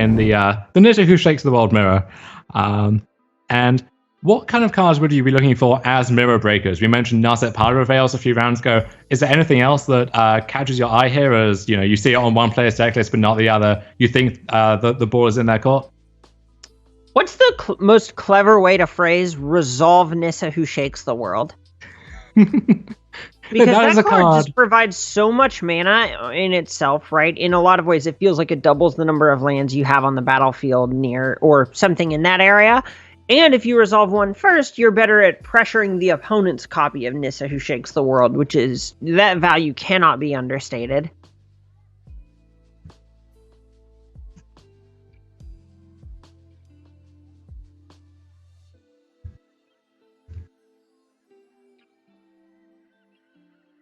in the Nissa Who Shakes the World mirror. And what kind of cards would you be looking for as mirror breakers? We mentioned Narset Pyro Veils a few rounds ago. Is there anything else that catches your eye here as, you see it on one player's deck list but not the other? You think the ball is in their court? What's the most clever way to phrase resolve Nissa Who Shakes the World? Because that card just provides so much mana in itself, right? In a lot of ways, it feels like it doubles the number of lands you have on the battlefield near or something in that area. And if you resolve one first, you're better at pressuring the opponent's copy of Nissa Who Shakes the World, which is, that value cannot be understated.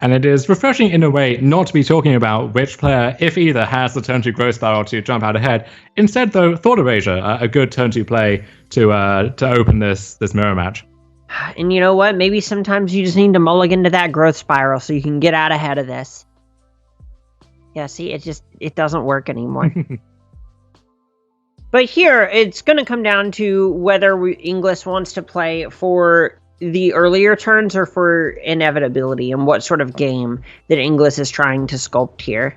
And it is refreshing in a way not to be talking about which player, if either, has the turn 2 growth spiral to jump out ahead. Instead, though, Thought Erasure, a good turn 2 play to open this mirror match. And you know what? Maybe sometimes you just need to mulligan to that growth spiral so you can get out ahead of this. Yeah, see, it doesn't work anymore. But here, it's going to come down to whether Inglis wants to play for the earlier turns or for inevitability, and what sort of game that Inglis is trying to sculpt here.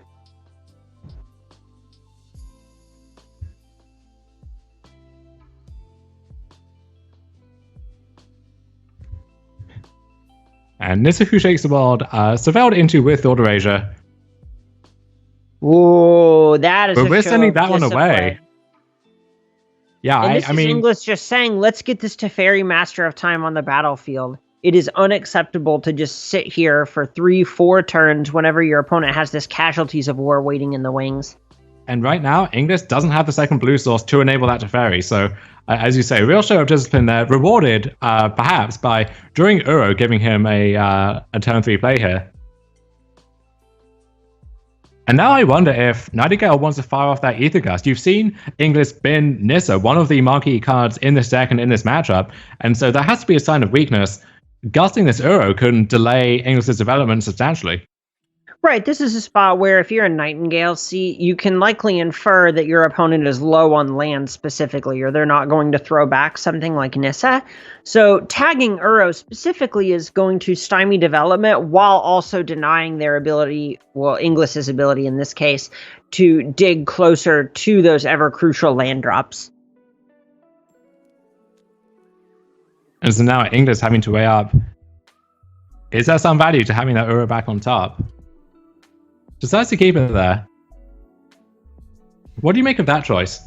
And Nissa Who Shakes the World surveilled into with Thought Erasure. Whoa, that is. But we're sending that one away. Yeah, I mean, Inglis just saying, let's get this Teferi Master of Time on the battlefield. It is unacceptable to just sit here for 3-4 turns whenever your opponent has this Casualties of War waiting in the wings. And right now, Inglis doesn't have the second blue source to enable that Teferi. So, as you say, real show of discipline there, rewarded perhaps by, during Uro, giving him a turn 3 play here. And now I wonder if Nightingale wants to fire off that Ether Gust. You've seen Inglis bin Nissa, one of the marquee cards in this deck and in this matchup, and so that has to be a sign of weakness. Gusting this Uro can delay Inglis' development substantially. Right, this is a spot where if you're a Nightingale, you can likely infer that your opponent is low on land specifically, or they're not going to throw back something like Nissa. So tagging Uro specifically is going to stymie development while also denying their ability, well, Inglis's ability in this case, to dig closer to those ever-crucial land drops. And so now Inglis having to weigh up, is there some value to having that Uro back on top? Decides to keep it there. What do you make of that choice?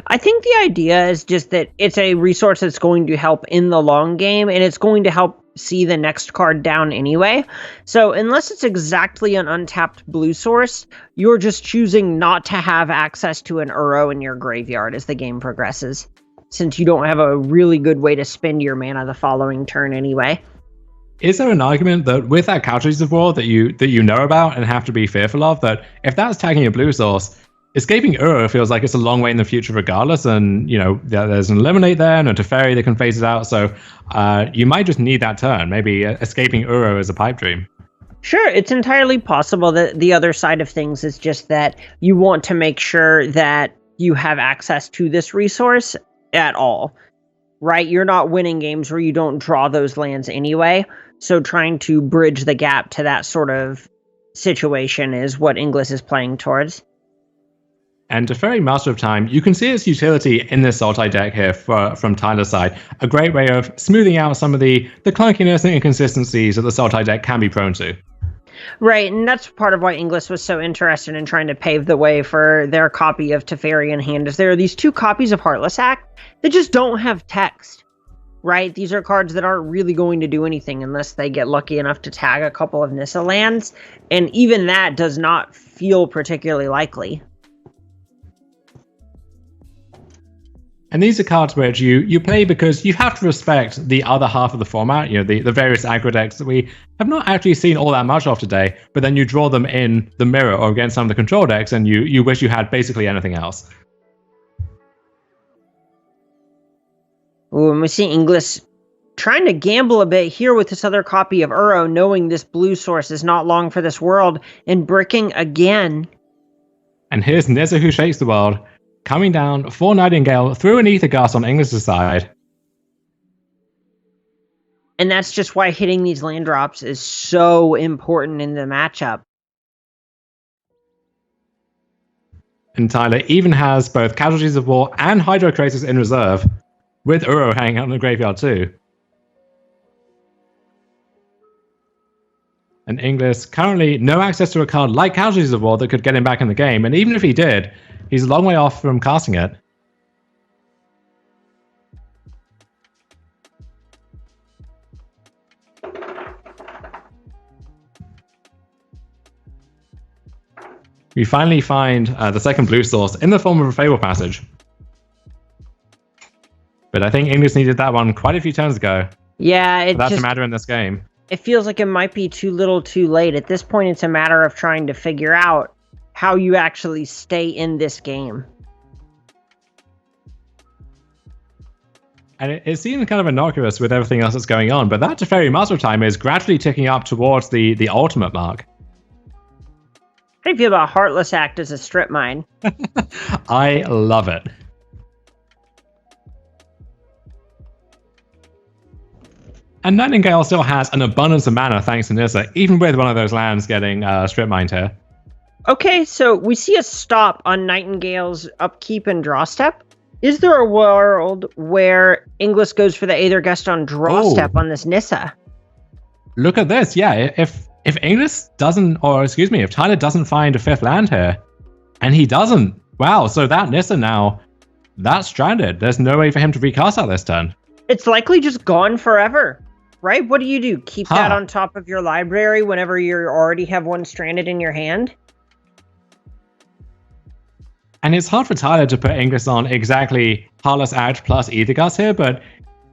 I think the idea is just that it's a resource that's going to help in the long game, and it's going to help see the next card down anyway. So unless it's exactly an untapped blue source, you're just choosing not to have access to an Uro in your graveyard as the game progresses, since you don't have a really good way to spend your mana the following turn anyway. Is there an argument that with that Casualties of War that you know about and have to be fearful of, that if that's tagging a blue source, escaping Uro feels like it's a long way in the future regardless, and there's an Eliminate there and a Teferi that can phase it out, so you might just need that turn. Maybe escaping Uro is a pipe dream. Sure, it's entirely possible that the other side of things is just that you want to make sure that you have access to this resource at all, right? You're not winning games where you don't draw those lands anyway. So trying to bridge the gap to that sort of situation is what Inglis is playing towards. And Teferi Master of Time, you can see its utility in this Sultai deck here from Tyler's side. A great way of smoothing out some of the clunkiness and inconsistencies that the Sultai deck can be prone to. Right, and that's part of why Inglis was so interested in trying to pave the way for their copy of Teferi in hand, is there are these two copies of Heartless Act that just don't have text. Right? These are cards that aren't really going to do anything unless they get lucky enough to tag a couple of Nissa lands, and even that does not feel particularly likely. And these are cards which you play because you have to respect the other half of the format, the various aggro decks that we have not actually seen all that much of today, but then you draw them in the mirror or against some of the control decks, and you wish you had basically anything else. Ooh, and we see Inglis trying to gamble a bit here with this other copy of Uro, knowing this blue source is not long for this world, and bricking again. And here's Nissa who shakes the world, coming down for Nightingale through an ether gust on Inglis' side. And that's just why hitting these land drops is so important in the matchup. And Tyler even has both Casualties of War and Hydro Creators in reserve, with Uro hanging out in the graveyard too. And Inglis currently no access to a card like Casualties of War that could get him back in the game, and even if he did, he's a long way off from casting it. We finally find the second blue source in the form of a Fable Passage. But I think Inglis needed that one quite a few turns ago. Yeah, it that's a matter in this game. It feels like it might be too little too late. At this point, it's a matter of trying to figure out how you actually stay in this game. And it seems kind of innocuous with everything else that's going on, but that Teferi Master of Time is gradually ticking up towards the ultimate mark. How do you feel about Heartless Act as a strip mine? I love it. And Nightingale still has an abundance of mana thanks to Nissa, even with one of those lands getting strip mined here. Okay, so we see a stop on Nightingale's upkeep and draw step. Is there a world where Inglis goes for the Aether Gust on draw step on this Nissa? Look at this, yeah. If Inglis doesn't, or excuse me, if Tyler doesn't find a fifth land here, and he doesn't, wow, so that Nissa now, that's stranded. There's no way for him to recast that this turn. It's likely just gone forever, right? What do? Keep that on top of your library whenever you already have one stranded in your hand? And it's hard for Tyler to put Inglis on exactly Heartless Act plus Ether Gust here, but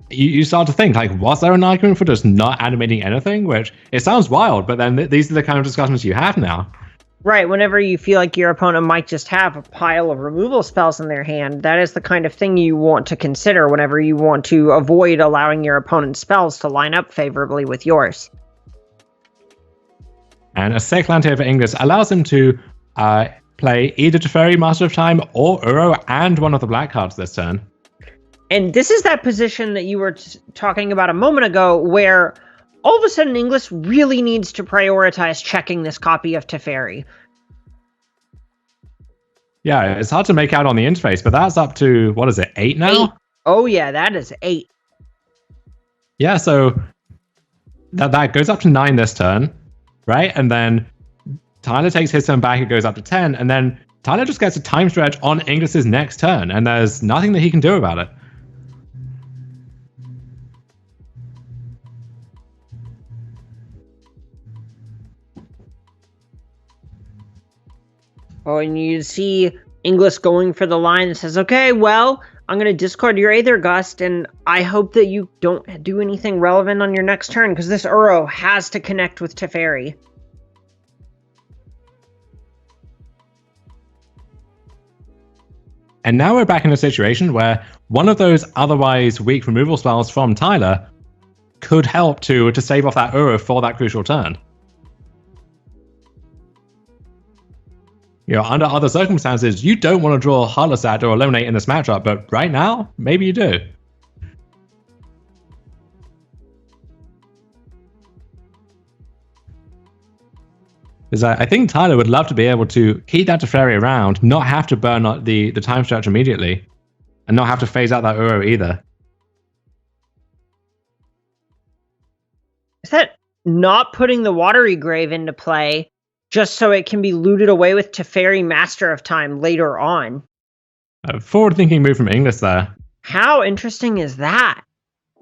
you start to think, like, was there an argument for just not animating anything? Which, it sounds wild, but then these are the kind of discussions you have now. Right, whenever you feel like your opponent might just have a pile of removal spells in their hand, that is the kind of thing you want to consider whenever you want to avoid allowing your opponent's spells to line up favorably with yours. And a sick land here for Inglis allows him to play either Teferi Master of Time or Uro and one of the black cards this turn. And this is that position that you were talking about a moment ago, where all of a sudden Inglis really needs to prioritize checking this copy of Teferi. Yeah, it's hard to make out on the interface, but that's up to, what is it, 8 now? 8. Oh yeah, that is 8. Yeah, so that goes up to 9 this turn, right? And then Tyler takes his turn back, it goes up to 10, and then Tyler just gets a time stretch on Inglis's next turn, and there's nothing that he can do about it. Oh, and you see Inglis going for the line that says, okay, well, I'm going to discard your Aether Gust, and I hope that you don't do anything relevant on your next turn, because this Uro has to connect with Teferi. And now we're back in a situation where one of those otherwise weak removal spells from Tyler could help to save off that Uro for that crucial turn. You know, under other circumstances, you don't want to draw Heartless Act or Eliminate in this matchup, but right now, maybe you do. Because I think Tyler would love to be able to keep that Teferi around, not have to burn the time stretch immediately, and not have to phase out that Uro either. Is that not putting the Watery Grave into play just so it can be looted away with Teferi Master of Time later on? A forward-thinking move from Inglis there. How interesting is that?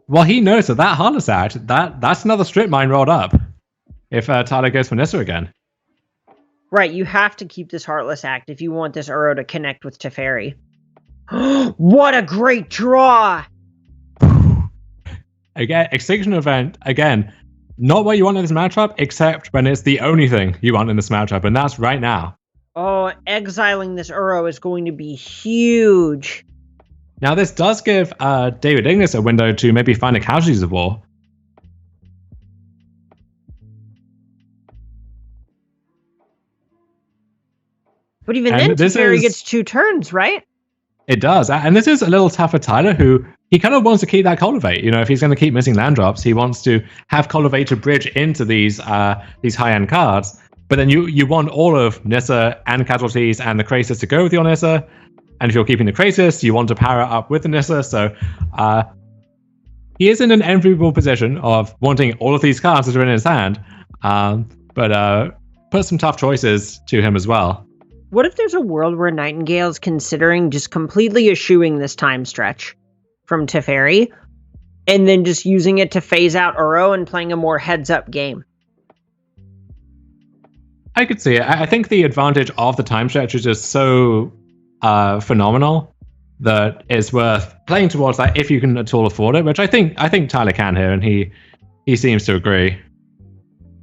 Well, he knows that Heartless Act, that's another strip mine rolled up if Tyler goes for Nissa again. Right, you have to keep this Heartless Act if you want this Uro to connect with Teferi. What a great draw! Again, Extinction Event, again, not what you want in this matchup, except when it's the only thing you want in this matchup, and that's right now. Oh, exiling this Uro is going to be huge. Now, this does give David Inglis a window to maybe find a Casualties of War. But even then, Teferi gets 2 turns, right? It does. And this is a little tough for Tyler, who he kind of wants to keep that Cultivate. You know, if he's going to keep missing land drops, he wants to have Cultivate to bridge into these high-end cards. But then you want all of Nissa and Casualties and the Krasis to go with your Nissa. And if you're keeping the Krasis, you want to power it up with the Nissa. So he is in an enviable position of wanting all of these cards that are in his hand. But put some tough choices to him as well. What if there's a world where Nightingale's considering just completely eschewing this time stretch from Teferi and then just using it to phase out Uro and playing a more heads-up game? I could see it. I think the advantage of the time stretch is just so phenomenal that it's worth playing towards that if you can at all afford it, which I think Tyler can here, and he seems to agree.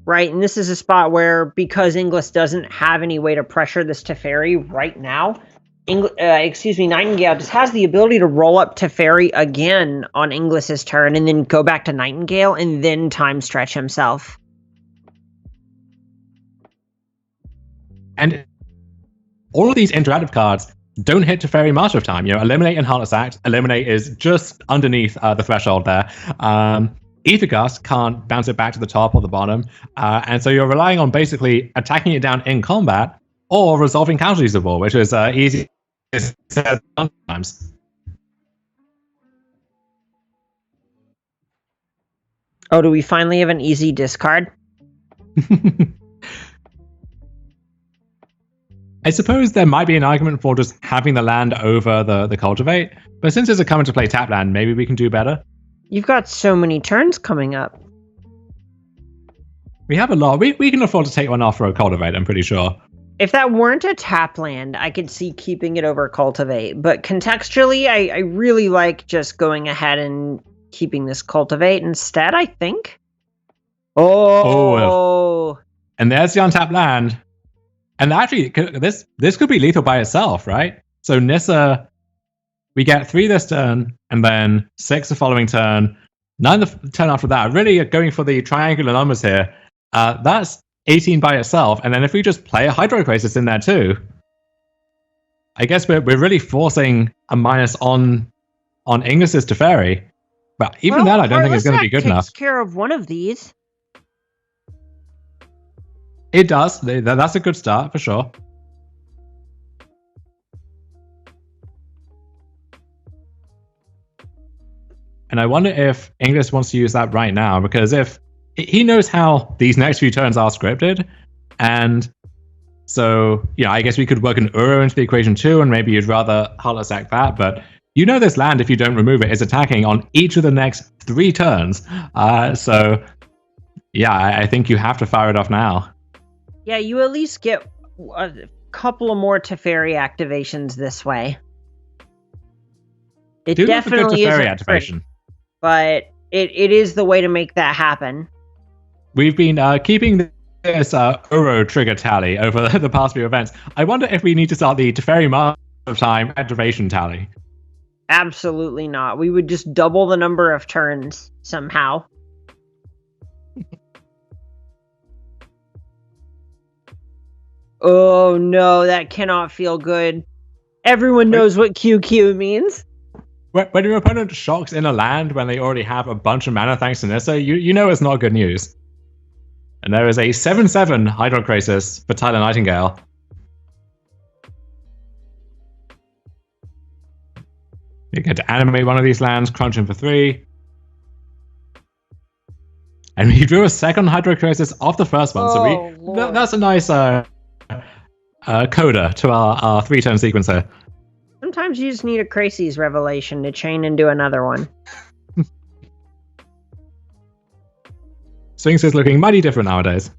Right, and this is a spot where, because Inglis doesn't have any way to pressure this Teferi right now, Nightingale just has the ability to roll up Teferi again on Inglis's turn and then go back to Nightingale and then time stretch himself. And all of these interactive cards don't hit Teferi Master of Time. You know, Eliminate and Heartless Act. Eliminate is just underneath the threshold there. Aethergust can't bounce it back to the top or the bottom. And so you're relying on basically attacking it down in combat or resolving Casualties of War, which is easy sometimes. Oh, do we finally have an easy discard? I suppose there might be an argument for just having the land over the Cultivate, but since it's a come into play tap land, maybe we can do better. You've got so many turns coming up. We have a lot. We can afford to take one off for a Cultivate, I'm pretty sure. If that weren't a tap land, I could see keeping it over Cultivate. But contextually, I really like just going ahead and keeping this Cultivate instead, I think. Oh. And there's the untapped land. And actually, this could be lethal by itself, right? So Nissa, we get 3 this turn, and then 6 the following turn, 9 the turn after that. Really going for the triangular numbers here. That's 18 by itself, and then if we just play a Hydro Crisis in there too, I guess we're really forcing a minus on Inglis's Teferi. But even that, I don't think is going to be good enough. Takes care of one of these. It does. That's a good start for sure. And I wonder if Inglis wants to use that right now, because if he knows how these next few turns are scripted, and so, I guess we could work an Uro into the equation too, and maybe you'd rather Heartless Act that, but you know this land, if you don't remove it, is attacking on each of the next 3 turns. So, yeah, I think you have to fire it off now. Yeah, you at least get a couple of more Teferi activations this way. It definitely is activation, but it is the way to make that happen. We've been keeping this Uro trigger tally over the past few events. I wonder if we need to start the Teferi Master of Time activation tally. Absolutely not. We would just double the number of turns somehow. Oh no, that cannot feel good. Everyone knows what QQ means. When your opponent shocks in a land when they already have a bunch of mana thanks to Nissa, you know it's not good news. And there is a 7/7 Hydro Crisis for Tyler Nightingale. You get to animate one of these lands, crunch him for 3. And he drew a second Hydro Crisis off the first one, so that's a nice coda to our 3-turn sequence here. Sometimes you just need a Crisis revelation to chain into another one. Sphinx is looking mighty different nowadays.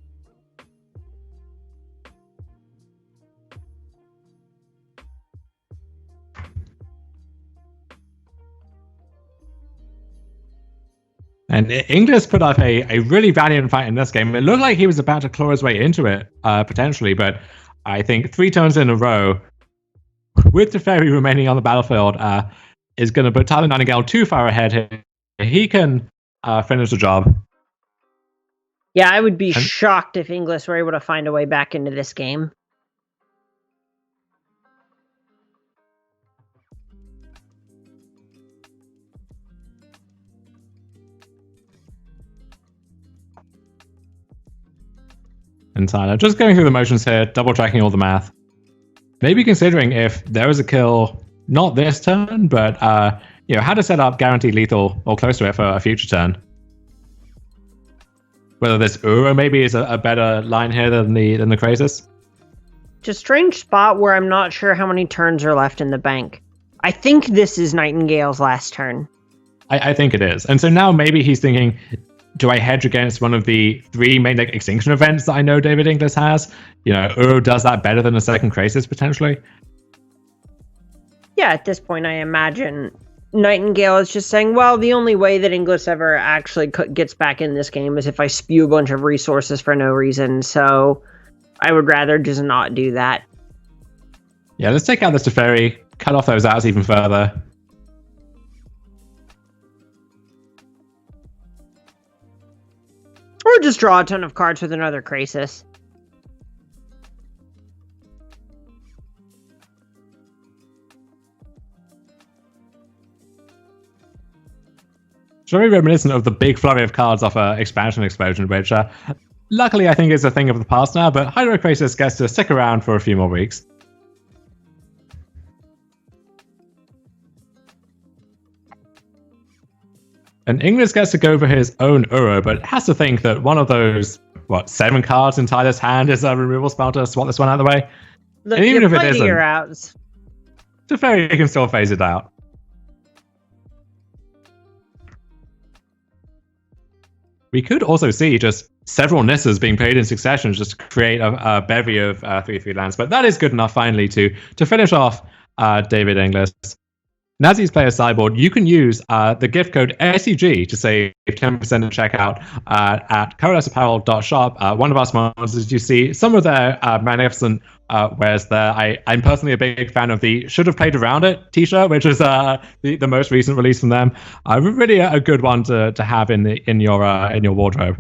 And Inglis put up a really valiant fight in this game. It looked like he was about to claw his way into it, potentially, but I think 3 turns in a row, with Teferi remaining on the battlefield, is going to put Tyler Nightingale too far ahead here. He can finish the job. Yeah, I would be shocked if Inglis were able to find a way back into this game. And Tyler, just going through the motions here, double checking all the math. Maybe considering if there is a kill, not this turn, but how to set up guaranteed lethal or close to it for a future turn. Whether this Uro maybe is a better line here than the Krasis. It's a strange spot where I'm not sure how many turns are left in the bank. I think this is Nightingale's last turn. I think it is. And so now maybe he's thinking, do I hedge against one of the 3 main extinction events that I know David Inglis has? Uro does that better than a second Krasis, potentially. Yeah, at this point, I imagine Nightingale is just saying, well, the only way that Inglis ever actually gets back in this game is if I spew a bunch of resources for no reason, so I would rather just not do that. Yeah, let's take out this Teferi, cut off those outs even further. Or just draw a ton of cards with another Krasis. It's very reminiscent of the big flurry of cards off Expansion Explosion, which luckily I think is a thing of the past now, but Hydro Krasis gets to stick around for a few more weeks. And Inglis gets to go for his own Uro, but has to think that one of those, 7 cards in Tyler's hand is a removal spell to swap this one out of the way. Look, and even if it isn't, outs. Teferi can still phase it out. We could also see just several Nissas being played in succession just to create a bevy of 3/3 lands, but that is good enough finally to finish off David Inglis. And as he's playing a sideboard, you can use the gift code SCG to save 10% at checkout at coalesceapparel.shop. One of our sponsors, you see some of their magnificent wares there. I'm personally a big fan of the Should Have Played Around It t-shirt, which is the most recent release from them. Really a good one to have in your wardrobe.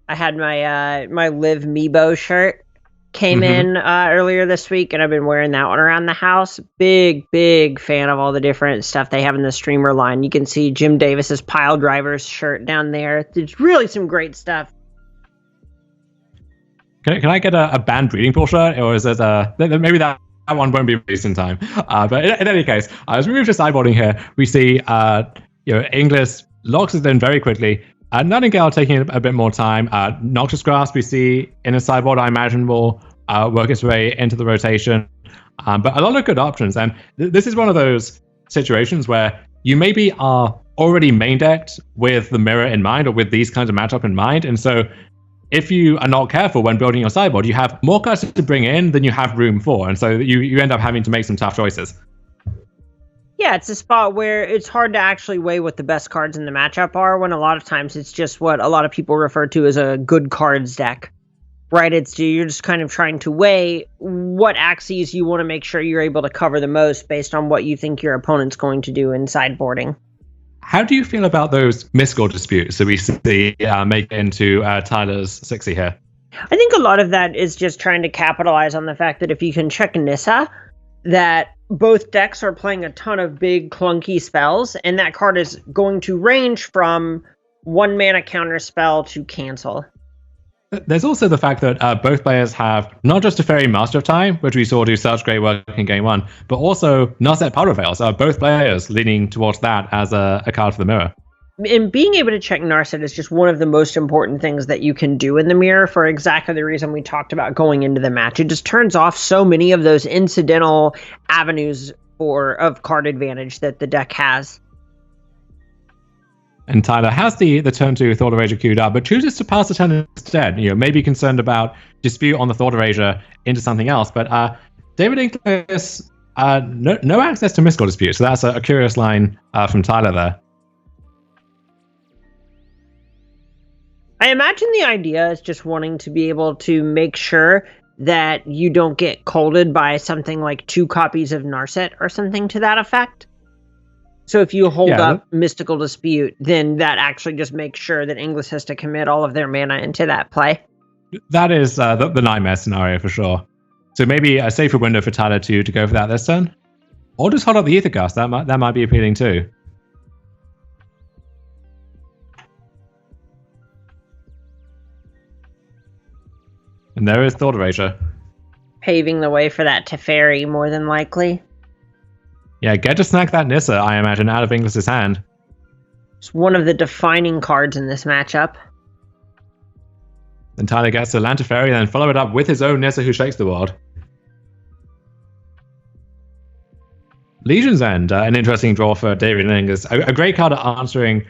I had my Live Meebo shirt. Came in earlier this week, and I've been wearing that one around the house. Big fan of all the different stuff they have in the streamer line. You can see Jim Davis's Pile Drivers shirt down there. There's really some great stuff. Can I get a banned breeding pool shirt, or is it maybe that one won't be released in time? But in any case, as we move to sideboarding here, we see Inglis locks it in very quickly. Nightingale taking a bit more time. Noxious Grasp we see in a sideboard, I imagine, will work its way into the rotation. But a lot of good options. And this is one of those situations where you maybe are already main decked with the mirror in mind or with these kinds of matchup in mind. And so if you are not careful when building your sideboard, you have more cards to bring in than you have room for. And so you end up having to make some tough choices. Yeah, it's a spot where it's hard to actually weigh what the best cards in the matchup are, when a lot of times it's just what a lot of people refer to as a good cards deck, right? You're just kind of trying to weigh what axes you want to make sure you're able to cover the most based on what you think your opponent's going to do in sideboarding. How do you feel about those mystical disputes that we see make into Tyler's 60 here? I think a lot of that is just trying to capitalize on the fact that if you can check Nissa, that both decks are playing a ton of big clunky spells, and that card is going to range from 1 mana counter spell to cancel. There's also the fact that both players have not just a Teferi Master of Time, which we saw do such great work in Game 1, but also Narset Powder Veils. Both players leaning towards that as a card for the mirror. And being able to check Narset is just one of the most important things that you can do in the mirror for exactly the reason we talked about going into the match. It just turns off so many of those incidental avenues of card advantage that the deck has. And Tyler has the turn 2 Thought Erasure queued up, but chooses to pass the turn instead. Maybe concerned about dispute on the Thought Erasure into something else. But David Inglis, no access to mystical dispute, so that's a curious line from Tyler there. I imagine the idea is just wanting to be able to make sure that you don't get colded by something like 2 copies of Narset or something to that effect. So if you hold Yeah, up Mystical Dispute, then that actually just makes sure that Inglis has to commit all of their mana into that play. that is the nightmare scenario for sure. So maybe a safer window for Tyler to go for that this turn. Or just hold up the Ether Gust. That might be appealing too. And there is Thought Erasure. Paving the way for that Teferi, more than likely. Yeah, get to snack that Nissa, I imagine, out of Inglis's hand. It's one of the defining cards in this matchup. Then Tyler gets to land Teferi, then follow it up with his own Nissa who shakes the world. Legion's End, an interesting draw for David and Inglis. A great card at answering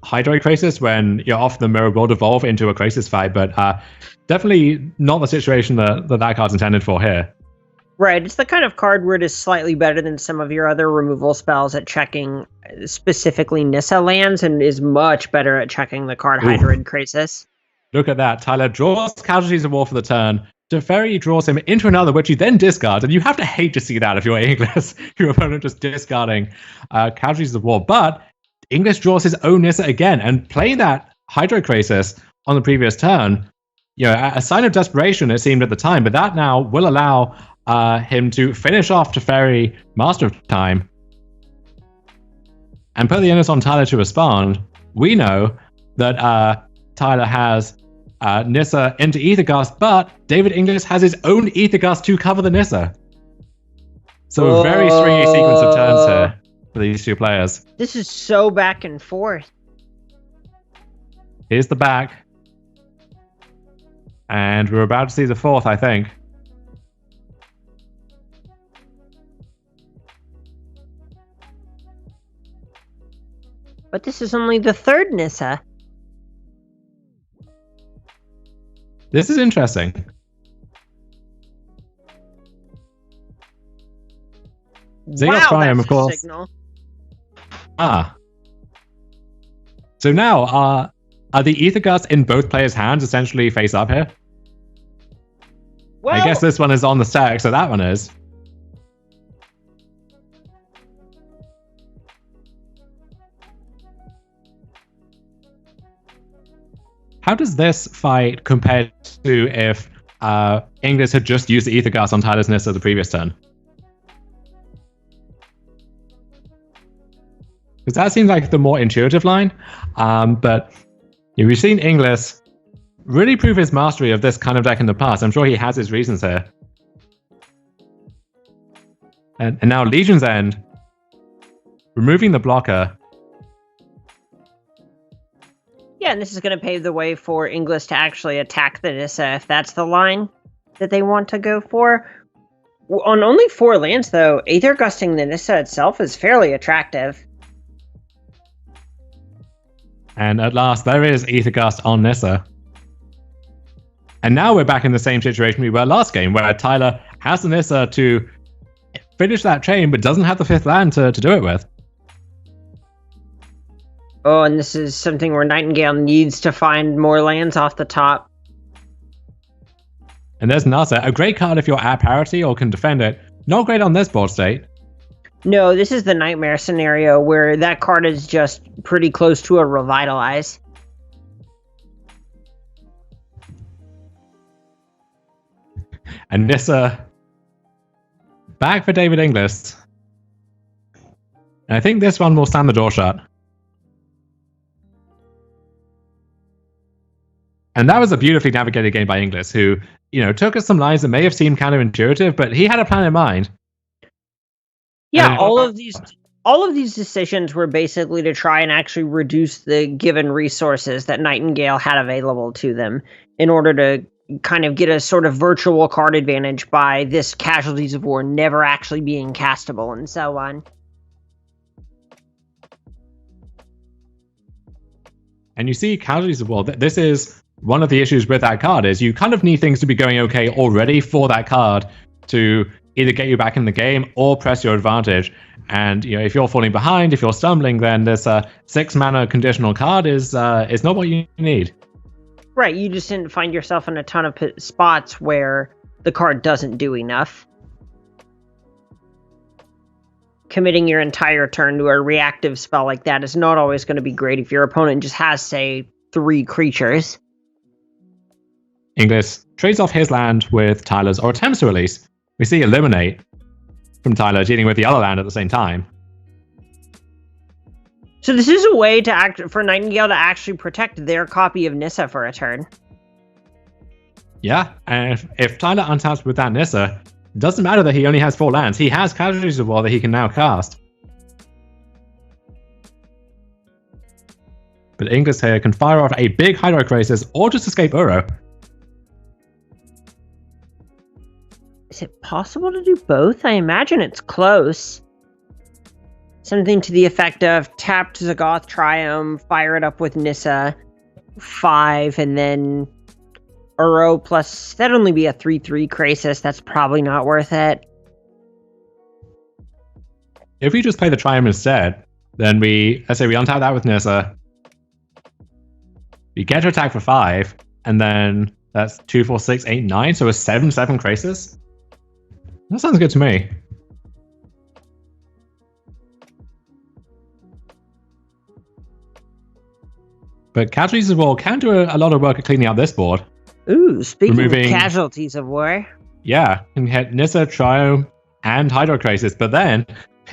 Hydroid Crisis when you're off the mirror will devolve into a Crisis fight, but definitely not the situation that card's intended for here. Right, it's the kind of card where it is slightly better than some of your other removal spells at checking specifically Nissa lands, and is much better at checking the card Hydroid Crisis. Look at that. Tyler draws Casualties of War for the turn. Teferi draws him into another, which he then discards, and you have to hate to see that if you're Inglis, your opponent just discarding Casualties of War. But Inglis draws his own Nissa again, and playing that Hydroid Crisis on the previous turn, a sign of desperation it seemed at the time, but that now will allow him to finish off Teferi, Master of Time, and put the onus on Tyler to respond. We know that Tyler has Nissa into Ether Gust, but David Inglis has his own Ether Gust to cover the Nissa. So a very stringy sequence of turns here for these two players. This is so back and forth. Here's the back. And we're about to see the fourth, I think. But this is only the third Nissa. This is interesting. Xenos Triumph, of course. Signal. So now, are the Ether Gusts in both players' hands essentially face up here? Well, I guess this one is on the stack, so that one is. How does this fight compare to if Inglis had just used the Ether Gust on Tyler's Nissa the previous turn? Because that seems like the more intuitive line. But we've seen Inglis really prove his mastery of this kind of deck in the past. I'm sure he has his reasons here. And now Legion's End, removing the blocker. Yeah, and this is going to pave the way for Inglis to actually attack the Nissa if that's the line that they want to go for. On only 4 lands, though, Aether Gusting the Nissa itself is fairly attractive. And at last, there is Ether Gust on Nissa. And now we're back in the same situation we were last game, where Tyler has the Nissa to finish that chain, but doesn't have the 5th land to do it with. Oh, and this is something where Nightingale needs to find more lands off the top. And there's Nasa, a great card if you're at parity or can defend it. Not great on this board state. No, this is the Nightmare scenario where that card is just pretty close to a Revitalize. And Nissa back for David Inglis. And I think this one will stand the door shut. And that was a beautifully navigated game by Inglis, who, took us some lines that may have seemed counterintuitive, but he had a plan in mind. Yeah, all of these decisions were basically to try and actually reduce the given resources that Nightingale had available to them in order to kind of get a sort of virtual card advantage by this Casualties of War never actually being castable and so on. And you see Casualties of War, this is one of the issues with that card, is you kind of need things to be going okay already for that card to either get you back in the game or press your advantage. And if you're falling behind, if you're stumbling, then this 6 mana conditional card is not what you need. Right, you just didn't find yourself in a ton of spots where the card doesn't do enough. committing your entire turn to a reactive spell like that is not always going to be great if your opponent just has, say, 3 creatures. Inglis trades off his land with Tyler's or attempts to release. We see Eliminate from Tyler dealing with the other land at the same time. So this is a way for Nightingale to actually protect their copy of Nissa for a turn. Yeah, and if Tyler untaps with that Nissa, it doesn't matter that he only has 4 lands. He has Casualties of War that he can now cast. But Inglis here can fire off a big Hydro Crisis or just escape Uro. Is it possible to do both? I imagine it's close. Something to the effect of tap Zagoth Triumph, fire it up with Nissa, 5, and then Uro plus... That'd only be a 3/3 Crisis. That's probably not worth it. If we just play the Triumph instead, then let's say we untap that with Nissa. We get to attack for 5, and then that's 2, 4, 6, 8, 9, so a 7/7 Crisis. That sounds good to me. But Casualties of War can do a lot of work at cleaning out this board. Ooh, speaking of Casualties of War. Yeah, can hit Nissa, Triumph, and Hydro Crisis, but then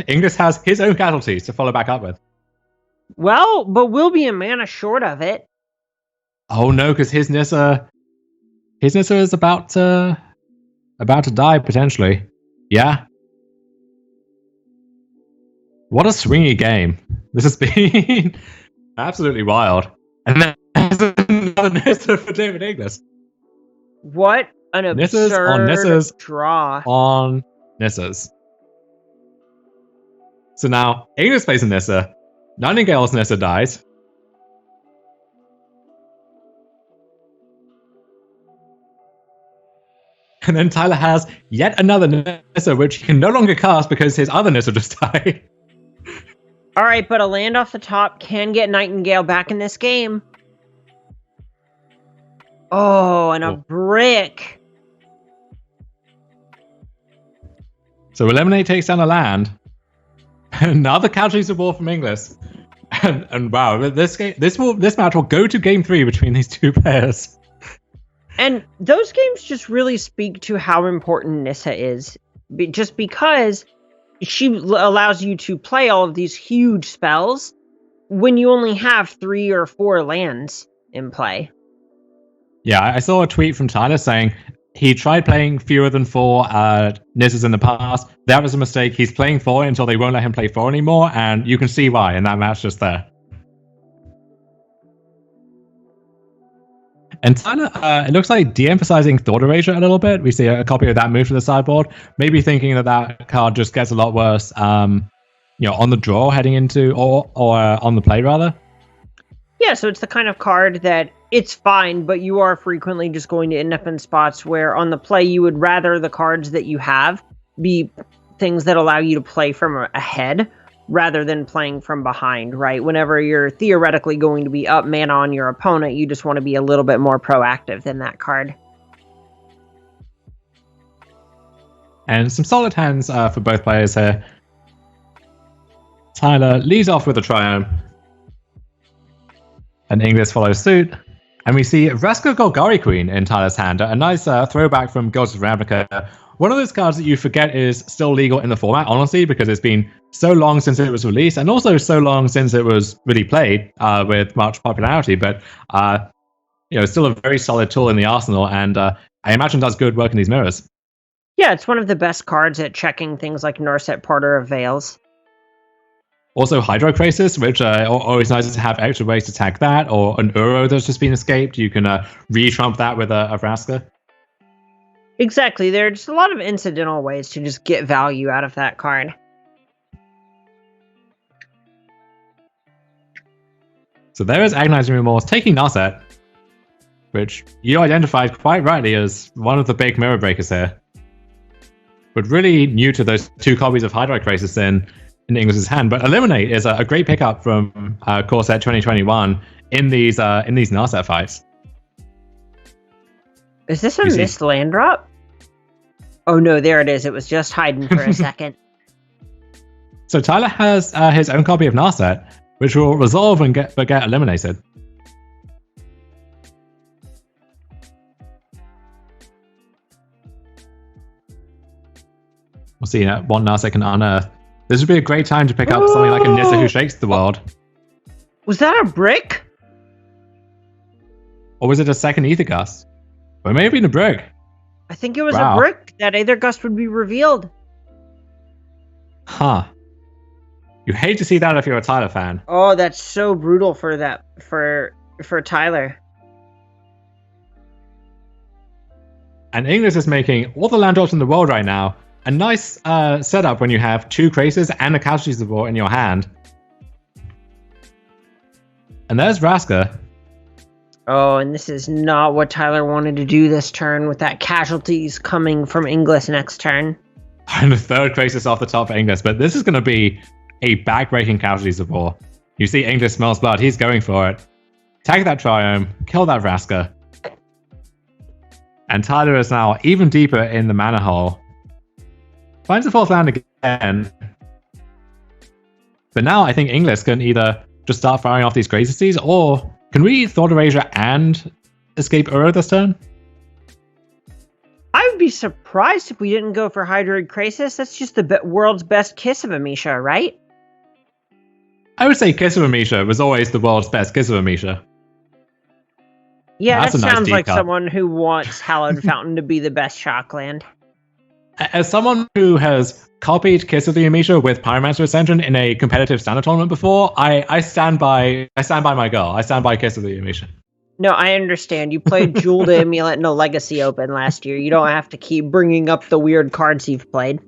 Inglis has his own casualties to follow back up with. Well, but we'll be a mana short of it. Oh no, because his Nissa is about to die potentially. Yeah. What a swingy game. This has been absolutely wild. And then there's another Nissa for David Inglis. What an absurd draw. On Nissas. So now Inglis plays a Nissa. Nightingale's Nissa dies. And then Tyler has yet another Nissa, which he can no longer cast because his other Nissa just died. All right, but a land off the top can get Nightingale back in this game. Oh, and a brick. So Eliminate takes down a land. Another Casualties of War from Inglis. And wow, this match will go to game 3 between these two players. And those games just really speak to how important Nissa is. Just because she allows you to play all of these huge spells when you only have 3 or 4 lands in play. Yeah, I saw a tweet from Tyler saying he tried playing fewer than 4 Nissas in the past. That was a mistake. He's playing 4 until they won't let him play 4 anymore, and you can see why in that match just there. And Tyler, it looks like de-emphasizing Thought Erasure a little bit. We see a copy of that move to the sideboard. Maybe thinking that card just gets a lot worse, on the draw heading into, or on the play rather. Yeah, so it's the kind of card that it's fine, but you are frequently just going to end up in spots where on the play you would rather the cards that you have be things that allow you to play from ahead rather than playing from behind, right? Whenever you're theoretically going to be up mana on your opponent, you just want to be a little bit more proactive than that card. And some solid hands for both players here. Tyler leads off with a Triumph. And Inglis follows suit. And we see Vraska Golgari Queen in Tyler's hand. A nice throwback from Gods of Ravnica. One of those cards that you forget is still legal in the format, honestly, because it's been so long since it was released, and also so long since it was really played with much popularity. But it's still a very solid tool in the arsenal, and I imagine does good work in these mirrors. Yeah, it's one of the best cards at checking things like Narset Porter of Veils. Also Hydro Crisis, which always nice to have extra ways to tag that, or an Uro that's just been escaped. You can re-trump that with a Vraska. Exactly. There are just a lot of incidental ways to just get value out of that card. So there is Agonizing Remorse taking Narset, which you identified quite rightly as one of the big mirror breakers here. But really new to those 2 copies of Hydro Crisis in Inglis's hand. But Eliminate is a great pickup from Core Set 2021 in these Narset fights. Is this a missed land drop? Oh no, there it is. It was just hiding for a second. So Tyler has his own copy of Narset, which will resolve and get eliminated. We'll see what Narset can unearth. This would be a great time to pick up something like a Nissa Who Shakes the World. Was that a brick? Or was it a second Ether Gust? Or it may have been a brick. I think it was a brick. That Ether Gust would be revealed. Huh. You hate to see that if you're a Tyler fan. Oh, that's so brutal for Tyler. And Inglis is making all the land drops in the world right now. A nice setup when you have 2 Krasis and a Casualties of War in your hand. And there's Vraska. Oh, and this is not what Tyler wanted to do this turn with that Casualties coming from Inglis next turn. And the 3rd Krasis off the top for Inglis, but this is going to be a back-breaking Casualties of War. You see Inglis smells blood, he's going for it. Tag that Triome, kill that Vraska. And Tyler is now even deeper in the mana hole. Finds the 4th land again. But now I think Inglis can either just start firing off these Krasis, or can we Thought Erasure and escape Uro this turn? I would be surprised if we didn't go for Hydroid Krasis. That's just the world's best Kiss of Amisha, right? I would say Kiss of Amisha was always the world's best Kiss of Amisha. Yeah, that sounds like someone who wants Hallowed Fountain to be the best Shockland. As someone who has copied Kiss of the Amisha with Pyromancer Ascension in a competitive standard tournament before, I stand by my girl. I stand by Kiss of the Amisha. No, I understand. You played Jewel to Amulet in a Legacy Open last year. You don't have to keep bringing up the weird cards you've played.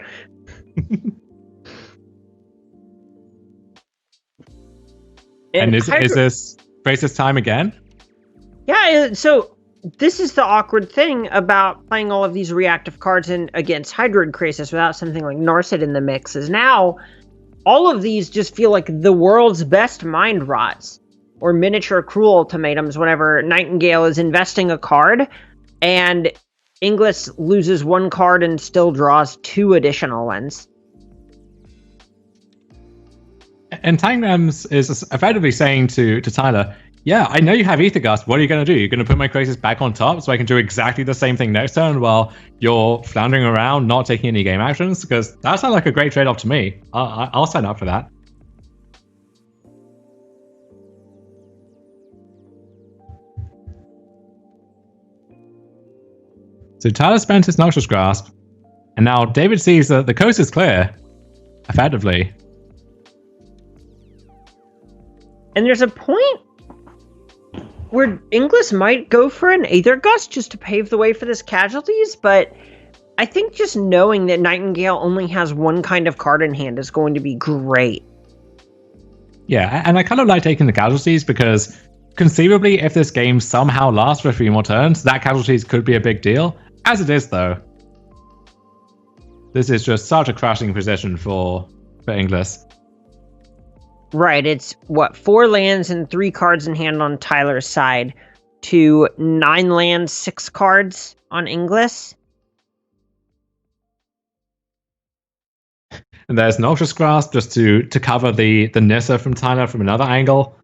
And is this Krasis time again? Yeah, so this is the awkward thing about playing all of these reactive cards against Hydroid Krasis without something like Narset in the mix, is now all of these just feel like the world's best Mind Rots or miniature Cruel Ultimatums whenever Nightingale is investing a card and Inglis loses 1 card and still draws 2 additional ones. And Tangrams is effectively saying to Tyler, yeah, I know you have Ether Gust. What are you going to do? You're going to put my Krasis back on top so I can do exactly the same thing next turn while you're floundering around, not taking any game actions? Because that sounds like a great trade-off to me. I'll sign up for that. So Tyler spent his Noxious Grasp, and now David sees that the coast is clear, effectively. And there's a point where Inglis might go for an Aether Gust just to pave the way for this Casualties, but I think just knowing that Nightingale only has 1 kind of card in hand is going to be great. Yeah, and I kind of like taking the Casualties because conceivably if this game somehow lasts for a few more turns, that Casualties could be a big deal. As it is, though, this is just such a crushing position for Inglis. Right, it's 4 lands and 3 cards in hand on Tyler's side to 9 lands, 6 cards on Inglis. And there's Noxious Grasp just to cover the Nissa from Tyler from another angle.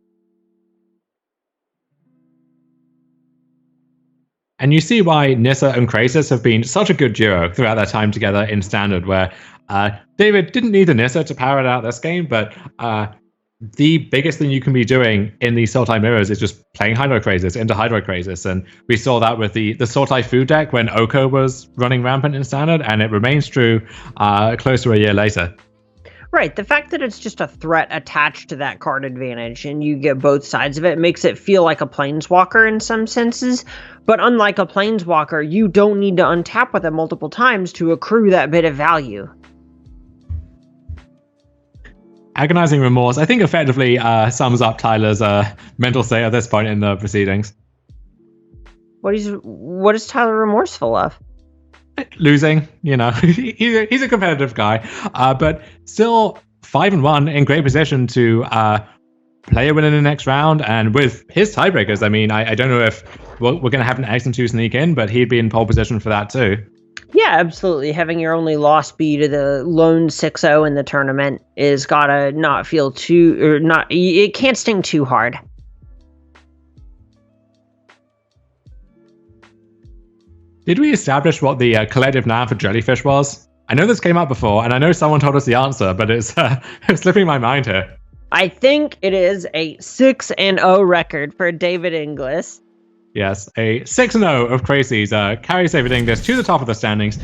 And you see why Nissa and Krasis have been such a good duo throughout their time together in Standard, where David didn't need the Nissa to power it out this game, but the biggest thing you can be doing in these Sultai mirrors is just playing Hydro Krasis into Hydro Krasis. And we saw that with the Sultai food deck when Oko was running rampant in Standard, and it remains true close to a year later. Right, the fact that it's just a threat attached to that card advantage and you get both sides of it makes it feel like a Planeswalker in some senses, but unlike a Planeswalker, you don't need to untap with it multiple times to accrue that bit of value. Agonizing Remorse, I think effectively sums up Tyler's mental state at this point in the proceedings. What is Tyler remorseful of? Losing, he's a competitive guy, but still 5-1 in great position to play a win in the next round. And with his tiebreakers, I mean, I don't know if we're going to have an X and 2 sneak in, but he'd be in pole position for that too. Yeah, absolutely. Having your only loss be to the lone 6-0 in the tournament is gotta not feel too, or not, it can't sting too hard. Did we establish what the collective noun for jellyfish was? I know this came up before, and I know someone told us the answer, but it's slipping my mind here. I think it is a 6-0 record for David Inglis. Yes, a 6-0 of Crazies carries David Inglis to the top of the standings.